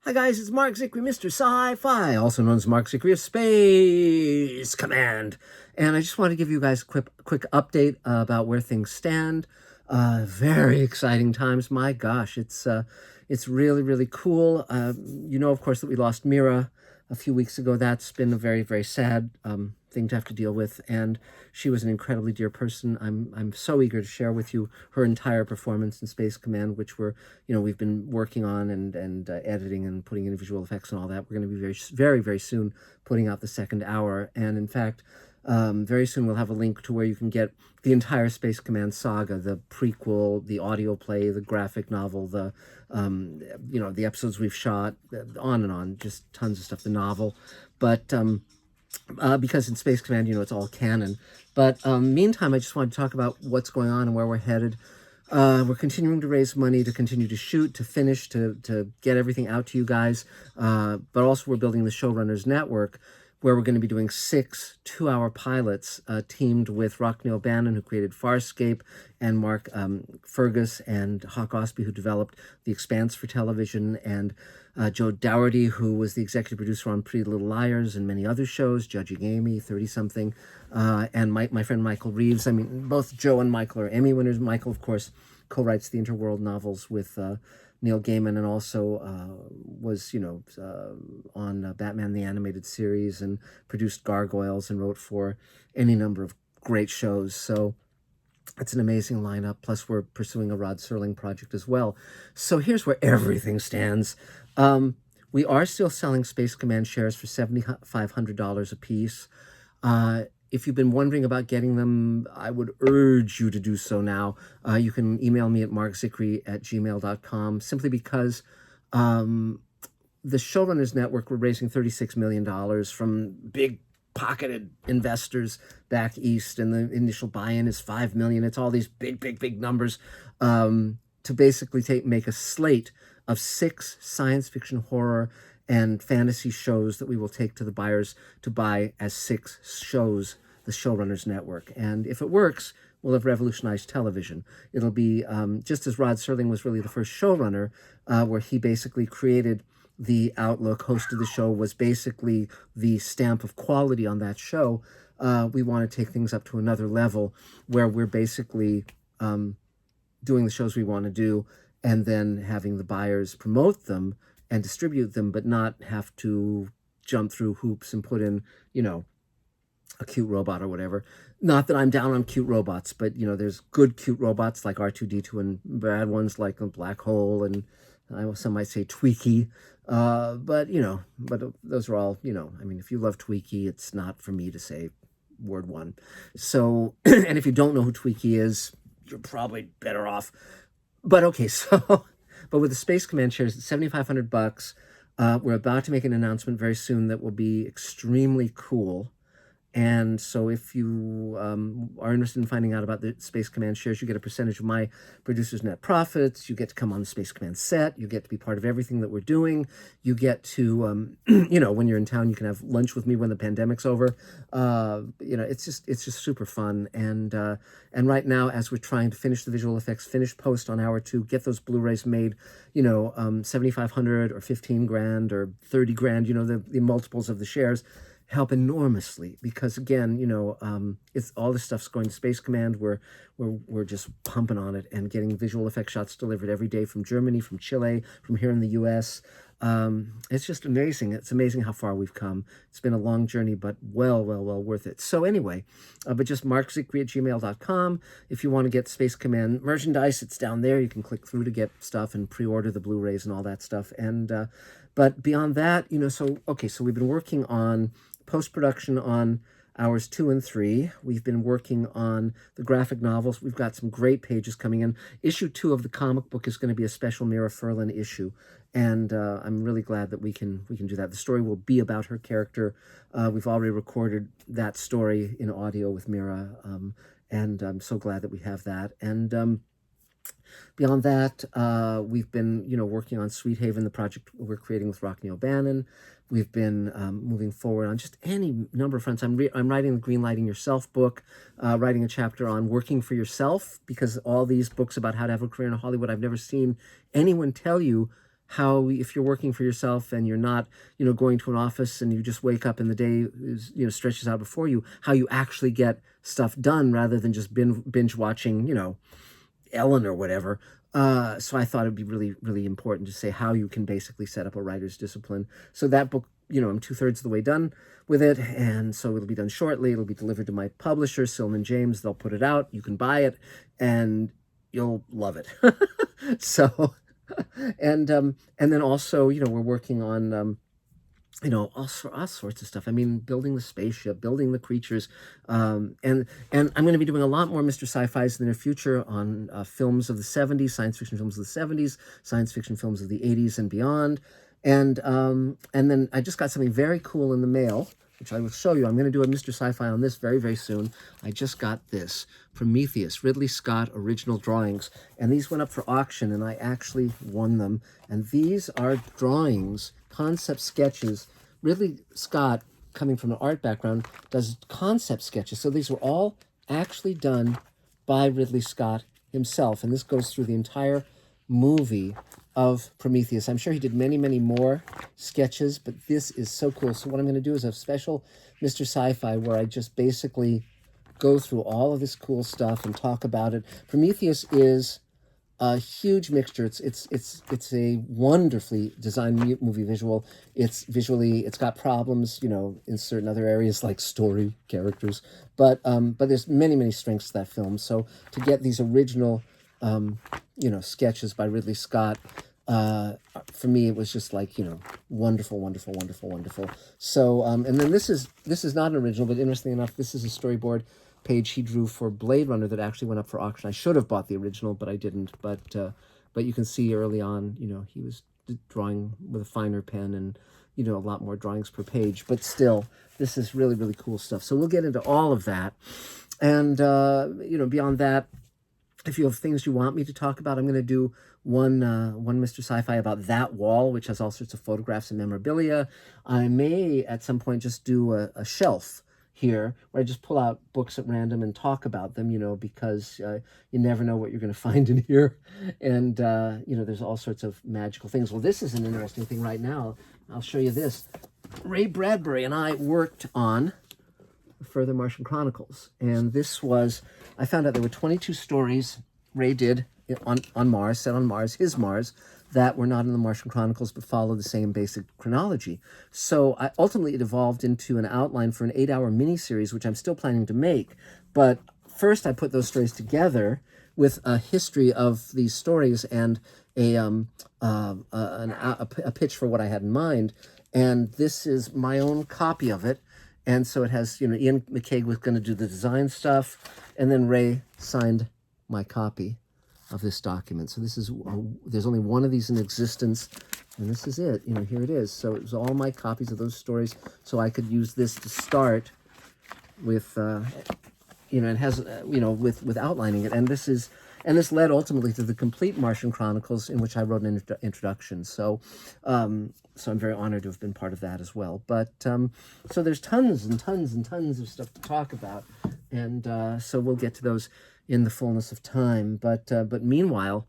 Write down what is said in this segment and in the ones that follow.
Hi guys, it's Mark Zickery, Mr. Sci-Fi, also known as Mark Zickery of Space Command. And I just want to give you guys a quick update about where things stand. Very exciting times. My gosh, it's really, really cool. You know, of course, that we lost Mira a few weeks ago. That's been a very, very sad thing to have to deal with, and she was an incredibly dear person. I'm so eager to share with you her entire performance in Space Command, which we've been working on and editing and putting in visual effects and all that. We're going to be very soon putting out the second hour, and in fact, very soon we'll have a link to where you can get the entire Space Command saga, the prequel, the audio play, the graphic novel, the the episodes we've shot, on and on, just tons of stuff, the novel. But because in Space Command, it's all canon. But meantime, I just wanted to talk about what's going on and where we're headed. We're continuing to raise money to continue to shoot, to finish, to get everything out to you guys. But also we're building the Showrunners Network, where we're going to be doing 6 two-hour pilots teamed with Rockne O'Bannon, who created Farscape, and Mark Fergus and Hawk Osby, who developed The Expanse for television, and Joe Dougherty, who was the executive producer on Pretty Little Liars and many other shows, Judging Amy, 30-something, and my friend Michael Reeves. I mean, both Joe and Michael are Emmy winners. Michael, of course, co-writes the Interworld novels with Neil Gaiman, and also was, on Batman the Animated Series, and produced Gargoyles, and wrote for any number of great shows. So it's an amazing lineup. Plus, we're pursuing a Rod Serling project as well. So here's where everything stands. We are still selling Space Command shares for $7,500 a piece. If you've been wondering about getting them, I would urge you to do so now. You can email me at markzickery@gmail.com, simply because the Showrunners Network, we're raising $36 million from big pocketed investors back east, and the initial buy-in is $5 million. It's all these big numbers to basically make a slate of 6 science fiction, horror, and fantasy shows that we will take to the buyers to buy as 6 shows, the Showrunners Network. And if it works, we'll have revolutionized television. It'll be just as Rod Serling was really the first showrunner, where he basically created the outlook, hosted the show, was basically the stamp of quality on that show. We want to take things up to another level, where we're basically doing the shows we want to do, and then having the buyers promote them and distribute them, but not have to jump through hoops and put in, a cute robot or whatever. Not that I'm down on cute robots, but, there's good cute robots like R2-D2, and bad ones like a Black Hole, and some might say Tweaky. But those are all, I mean, if you love Tweaky, it's not for me to say word one. So, and if you don't know who Tweaky is, you're probably better off. But okay, so, but with the Space Command shares, it's $7,500. We're about to make an announcement very soon that will be extremely cool. And so if you are interested in finding out about the Space Command shares, you get a percentage of my producer's net profits. You get to come on the Space Command set. You get to be part of everything that we're doing. You get to, when you're in town, you can have lunch with me when the pandemic's over. It's just super fun. And right now, as we're trying to finish the visual effects, finish post on hour 2, get those Blu-rays made, $7,500 or $15,000 or $30,000, the multiples of the shares help enormously, because again, it's all this stuff's going to Space Command. We're just pumping on it and getting visual effect shots delivered every day from Germany, from Chile, from here in the US. It's just amazing. It's amazing how far we've come. It's been a long journey, but well worth it. So anyway, but just markzickery@gmail.com. If you want to get Space Command merchandise, it's down there. You can click through to get stuff and pre-order the Blu-rays and all that stuff. And but beyond that, so we've been working on post-production on hours 2 and 3. We've been working on the graphic novels. We've got some great pages coming in. Issue 2 of the comic book is going to be a special Mira Furlan issue, and I'm really glad that we can do that. The story will be about her character. We've already recorded that story in audio with Mira, and I'm so glad that we have that. And beyond that, we've been, working on Sweet Haven, the project we're creating with Rockne O'Bannon. We've been moving forward on just any number of fronts. I'm writing the Greenlighting Yourself book, writing a chapter on working for yourself, because all these books about how to have a career in Hollywood, I've never seen anyone tell you how if you're working for yourself and you're not, going to an office and you just wake up and the day is, stretches out before you, how you actually get stuff done rather than just binge watching, Ellen or whatever. So I thought it'd be really, really important to say how you can basically set up a writer's discipline. So that book, I'm 2/3 of the way done with it, and so it'll be done shortly. It'll be delivered to my publisher, Silman James. They'll put it out. You can buy it, and you'll love it. So, and then also, we're working on all sorts of stuff. I mean, building the spaceship, building the creatures, and I'm going to be doing a lot more Mr. Sci-Fi's in the near future on films of the '70s, science fiction films of the '70s, science fiction films of the '80s and beyond, and then I just got something very cool in the mail, which I will show you. I'm going to do a Mr. Sci-Fi on this very, very soon. I just got this, Prometheus, Ridley Scott original drawings, and these went up for auction, and I actually won them. And these are drawings, concept sketches. Ridley Scott, coming from an art background, does concept sketches. So these were all actually done by Ridley Scott himself, and this goes through the entire movie of Prometheus. I'm sure he did many, many more sketches, but this is so cool. So what I'm going to do is a special Mr. Sci-Fi where I just basically go through all of this cool stuff and talk about it. Prometheus is a huge mixture. It's a wonderfully designed movie visual. It's got problems, in certain other areas like story, characters, but there's many, many strengths to that film. So to get these original sketches by Ridley Scott, for me, it was just like, wonderful, wonderful, wonderful, wonderful. So, and then this is not an original, but interestingly enough, this is a storyboard page he drew for Blade Runner that actually went up for auction. I should have bought the original, but I didn't. But you can see early on, he was drawing with a finer pen and, a lot more drawings per page. But still, this is really, really cool stuff. So we'll get into all of that. And, beyond that, if you have things you want me to talk about, I'm going to do one Mr. Sci-Fi about that wall, which has all sorts of photographs and memorabilia. I may, at some point, just do a shelf here where I just pull out books at random and talk about them, because you never know what you're going to find in here. And, there's all sorts of magical things. Well, this is an interesting thing right now. I'll show you this. Ray Bradbury and I worked on Further Martian Chronicles. And this was, I found out there were 22 stories Ray did on Mars, set on Mars, his Mars, that were not in the Martian Chronicles but follow the same basic chronology. So ultimately it evolved into an outline for an 8-hour miniseries, which I'm still planning to make. But first I put those stories together with a history of these stories and a pitch for what I had in mind. And this is my own copy of it. And so it has, Ian McCaig was going to do the design stuff, and then Ray signed my copy of this document. So this is, there's only one of these in existence, and this is it. Here it is. So it was all my copies of those stories, so I could use this to start with, it has, with outlining it. And this led ultimately to the complete Martian Chronicles, in which I wrote an introduction. So I'm very honored to have been part of that as well. But so there's tons and tons and tons of stuff to talk about, and so we'll get to those in the fullness of time. But meanwhile,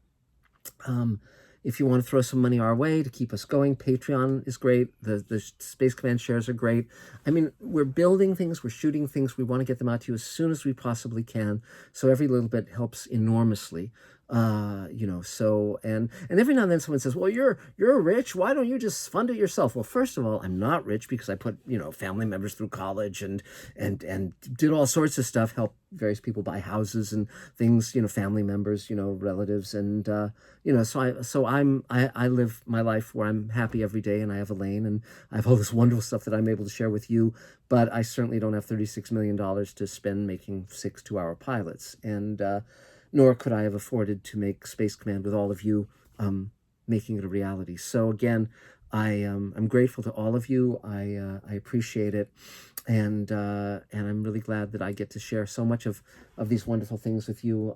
if you want to throw some money our way to keep us going, Patreon is great. The Space Command shares are great. I mean, we're building things, we're shooting things. We want to get them out to you as soon as we possibly can. So every little bit helps enormously. So, and every now and then someone says, well, you're rich. Why don't you just fund it yourself? Well, first of all, I'm not rich because I put, family members through college and did all sorts of stuff, help various people buy houses and things, family members, relatives. And, so I live my life where I'm happy every day, and I have a lane, and I have all this wonderful stuff that I'm able to share with you, but I certainly don't have $36 million to spend making 6 2-hour pilots. And, nor could I have afforded to make Space Command with all of you making it a reality. So again, I'm grateful to all of you. I appreciate it, and I'm really glad that I get to share so much of these wonderful things with you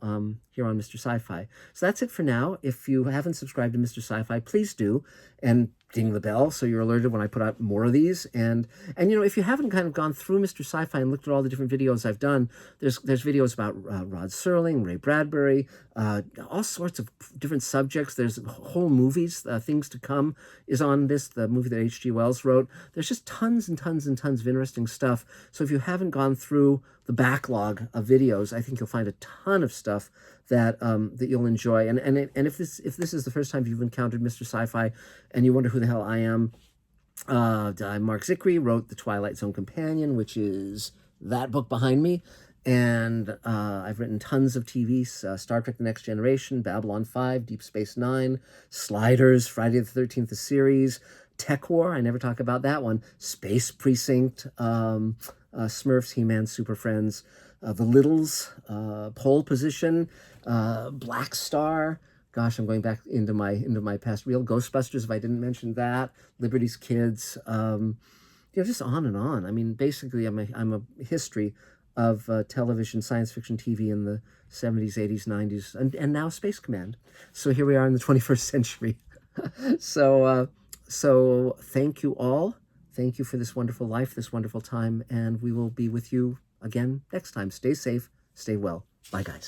here on Mr. Sci-Fi. So that's it for now. If you haven't subscribed to Mr. Sci-Fi, please do, and ding the bell so you're alerted when I put out more of these. And you know, if you haven't kind of gone through Mr. Sci-Fi and looked at all the different videos I've done, there's videos about Rod Serling, Ray Bradbury, all sorts of different subjects. There's whole movies. Things to Come is on this, the movie that H.G. Wells wrote. There's just tons and tons and tons of interesting stuff. So if you haven't gone through the backlog of videos, I think you'll find a ton of stuff that that you'll enjoy. And if this is the first time you've encountered Mr. Sci-Fi and you wonder who the hell I am, Mark Zicree wrote The Twilight Zone Companion, which is that book behind me. And I've written tons of TVs, Star Trek The Next Generation, Babylon 5, Deep Space Nine, Sliders, Friday the 13th, the series, Tech War, I never talk about that one, Space Precinct, Smurfs, He-Man, Super Friends, The Littles, Pole Position, Black Star. Gosh, I'm going back into my past. Real Ghostbusters, if I didn't mention that. Liberty's Kids. You know, just on and on. I mean, basically, I'm a history of television, science fiction TV in the 70s, 80s, 90s, and now Space Command. So here we are in the 21st century. So thank you all. Thank you for this wonderful life, this wonderful time, and we will be with you again next time. Stay safe, stay well. Bye, guys.